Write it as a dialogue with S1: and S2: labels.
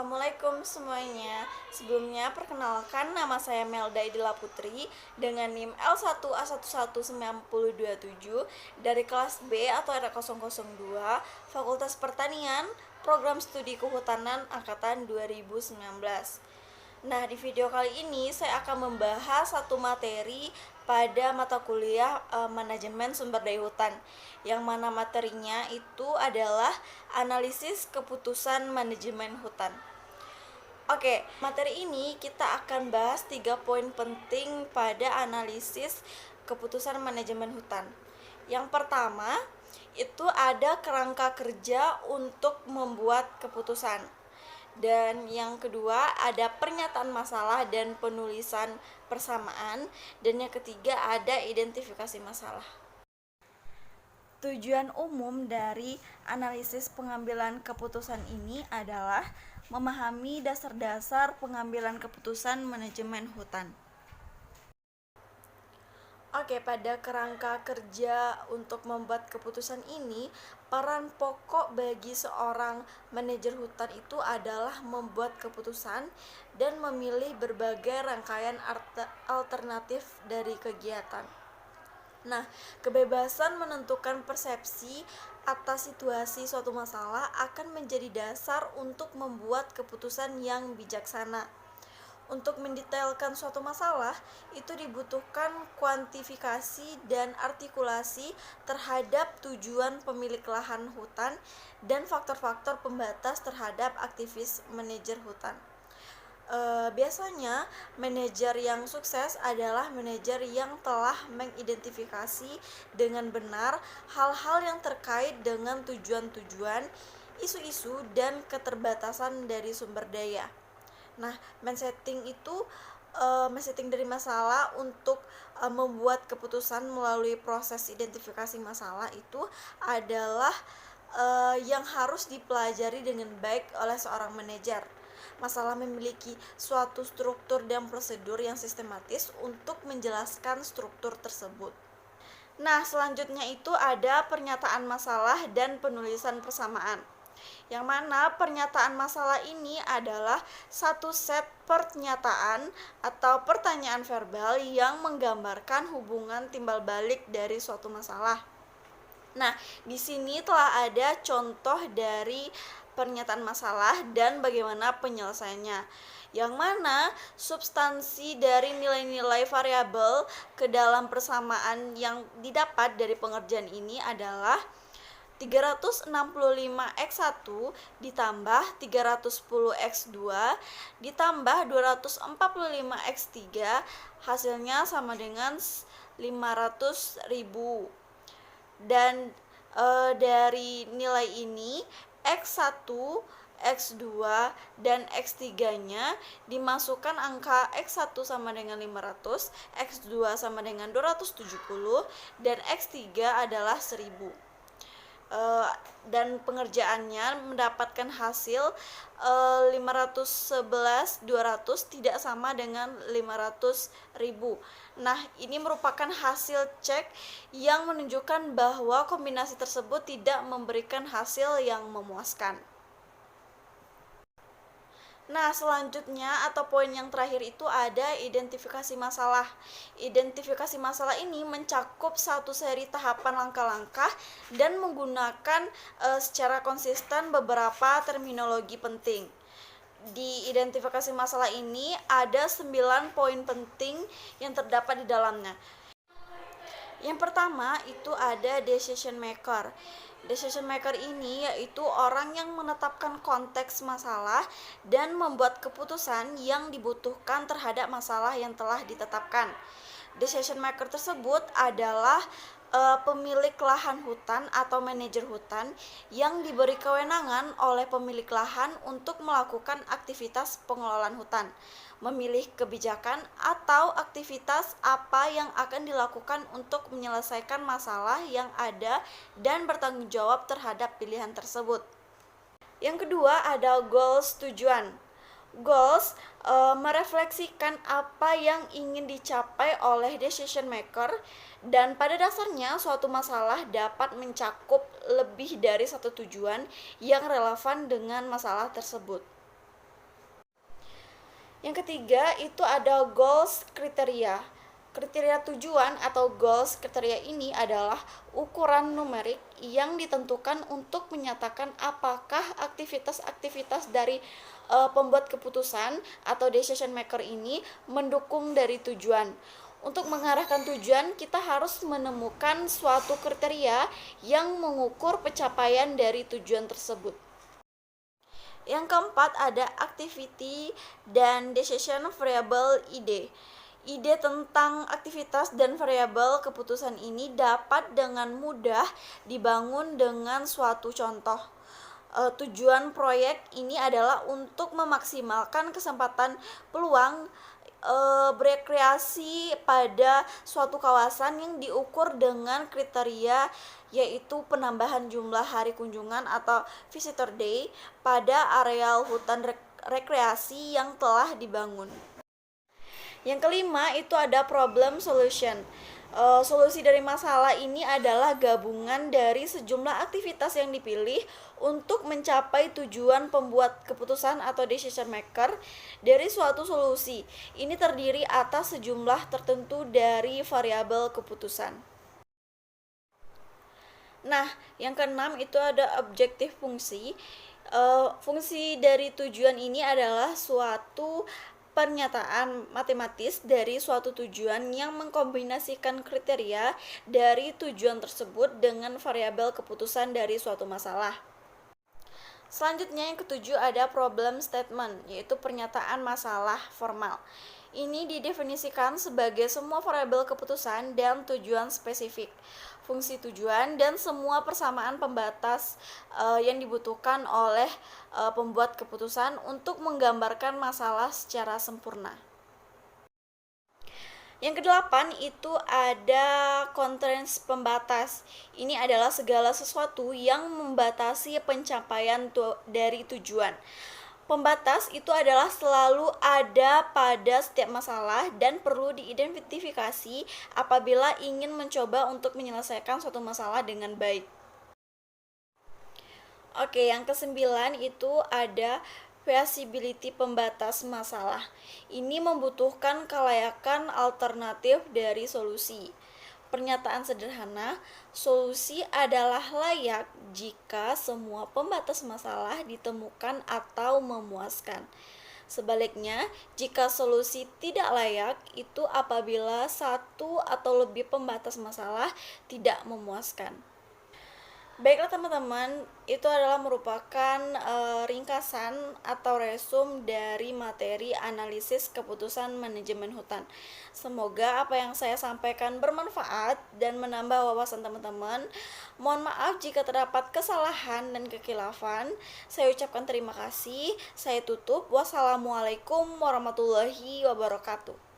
S1: Assalamualaikum semuanya. Sebelumnya perkenalkan, nama saya Melda Idila Putri dengan NIM L1A119027 dari kelas B atau R002 Fakultas Pertanian, Program Studi Kehutanan Angkatan 2019. Nah, di video kali ini saya akan membahas satu materi pada mata kuliah manajemen sumber daya hutan, yang mana materinya itu adalah analisis keputusan manajemen hutan. Oke, materi ini kita akan bahas 3 poin penting pada analisis keputusan manajemen hutan. Yang pertama, itu ada kerangka kerja untuk membuat keputusan. Dan yang kedua ada pernyataan masalah dan penulisan persamaan. Dan yang ketiga ada identifikasi masalah. Tujuan umum dari analisis pengambilan keputusan ini adalah memahami dasar-dasar pengambilan keputusan manajemen hutan. Oke, pada kerangka kerja untuk membuat keputusan ini, peran pokok bagi seorang manajer hutan itu adalah membuat keputusan dan memilih berbagai rangkaian alternatif dari kegiatan. Nah, kebebasan menentukan persepsi atas situasi suatu masalah akan menjadi dasar untuk membuat keputusan yang bijaksana. Untuk mendetailkan suatu masalah, itu dibutuhkan kuantifikasi dan artikulasi terhadap tujuan pemilik lahan hutan dan faktor-faktor pembatas terhadap aktivis manajer hutan. Biasanya, manajer yang sukses adalah manajer yang telah mengidentifikasi dengan benar hal-hal yang terkait dengan tujuan-tujuan, isu-isu, dan keterbatasan dari sumber daya. Nah, mindsetting dari masalah untuk membuat keputusan melalui proses identifikasi masalah itu adalah yang harus dipelajari dengan baik oleh seorang manajer. Masalah memiliki suatu struktur dan prosedur yang sistematis untuk menjelaskan struktur tersebut. Nah, selanjutnya itu ada pernyataan masalah dan penulisan persamaan. Yang mana pernyataan masalah ini adalah satu set pernyataan atau pertanyaan verbal yang menggambarkan hubungan timbal balik dari suatu masalah. Nah, di sini telah ada contoh dari pernyataan masalah dan bagaimana penyelesaiannya. Yang mana substansi dari nilai-nilai variabel ke dalam persamaan yang didapat dari pengerjaan ini adalah 365x1 ditambah 310x2 ditambah 245x3 hasilnya sama dengan 500.000. Dan dari nilai ini x1, x2, dan x3-nya dimasukkan angka x1 sama dengan 500, x2 sama dengan 270, dan x3 adalah 1000. Dan pengerjaannya mendapatkan hasil 511.200 tidak sama dengan 500.000. Nah, ini merupakan hasil cek yang menunjukkan bahwa kombinasi tersebut tidak memberikan hasil yang memuaskan. Nah, selanjutnya atau poin yang terakhir itu ada identifikasi masalah. Identifikasi masalah ini mencakup satu seri tahapan langkah-langkah dan menggunakan secara konsisten beberapa terminologi penting. Di identifikasi masalah ini ada 9 poin penting yang terdapat di dalamnya. Yang pertama itu ada decision maker. Decision maker ini yaitu orang yang menetapkan konteks masalah dan membuat keputusan yang dibutuhkan terhadap masalah yang telah ditetapkan. Decision maker tersebut adalah pemilik lahan hutan atau manajer hutan yang diberi kewenangan oleh pemilik lahan untuk melakukan aktivitas pengelolaan hutan, memilih kebijakan atau aktivitas apa yang akan dilakukan untuk menyelesaikan masalah yang ada dan bertanggung jawab terhadap pilihan tersebut. Yang kedua ada goals, tujuan. Goals merefleksikan apa yang ingin dicapai oleh decision maker, dan pada dasarnya suatu masalah dapat mencakup lebih dari satu tujuan yang relevan dengan masalah tersebut. Yang ketiga itu ada goals kriteria. Kriteria tujuan atau goals kriteria ini adalah ukuran numerik yang ditentukan untuk menyatakan apakah aktivitas-aktivitas dari pembuat keputusan atau decision maker ini mendukung dari tujuan. Untuk mengarahkan tujuan, kita harus menemukan suatu kriteria yang mengukur pencapaian dari tujuan tersebut. Yang keempat ada activity dan decision variable ide. Ide tentang aktivitas dan variabel keputusan ini dapat dengan mudah dibangun dengan suatu contoh. Tujuan proyek ini adalah untuk memaksimalkan kesempatan peluang berekreasi pada suatu kawasan yang diukur dengan kriteria yaitu penambahan jumlah hari kunjungan atau visitor day pada areal hutan rekreasi yang telah dibangun. Yang kelima itu ada problem solution. Solusi dari masalah ini adalah gabungan dari sejumlah aktivitas yang dipilih untuk mencapai tujuan pembuat keputusan atau decision maker dari suatu solusi. Ini terdiri atas sejumlah tertentu dari variabel keputusan. Nah, yang keenam itu ada objektif fungsi. Fungsi dari tujuan ini adalah suatu pernyataan matematis dari suatu tujuan yang mengkombinasikan kriteria dari tujuan tersebut dengan variabel keputusan dari suatu masalah. Selanjutnya yang ketujuh ada problem statement, yaitu pernyataan masalah formal. Ini didefinisikan sebagai semua variabel keputusan dan tujuan spesifik, fungsi tujuan, dan semua persamaan pembatas yang dibutuhkan oleh pembuat keputusan untuk menggambarkan masalah secara sempurna. Yang kedelapan itu ada constraints pembatas. Ini adalah segala sesuatu yang membatasi pencapaian dari tujuan. Pembatas itu adalah selalu ada pada setiap masalah dan perlu diidentifikasi apabila ingin mencoba untuk menyelesaikan suatu masalah dengan baik. Oke, yang kesembilan itu ada feasibility pembatas masalah. Ini membutuhkan kelayakan alternatif dari solusi. Pernyataan sederhana, solusi adalah layak jika semua pembatas masalah ditemukan atau memuaskan. Sebaliknya, jika solusi tidak layak, itu apabila satu atau lebih pembatas masalah tidak memuaskan. Baiklah teman-teman, itu adalah merupakan ringkasan atau resume dari materi analisis keputusan manajemen hutan. Semoga apa yang saya sampaikan bermanfaat dan menambah wawasan teman-teman. Mohon maaf jika terdapat kesalahan dan kekhilafan. Saya ucapkan terima kasih. Saya tutup. Wassalamualaikum warahmatullahi wabarakatuh.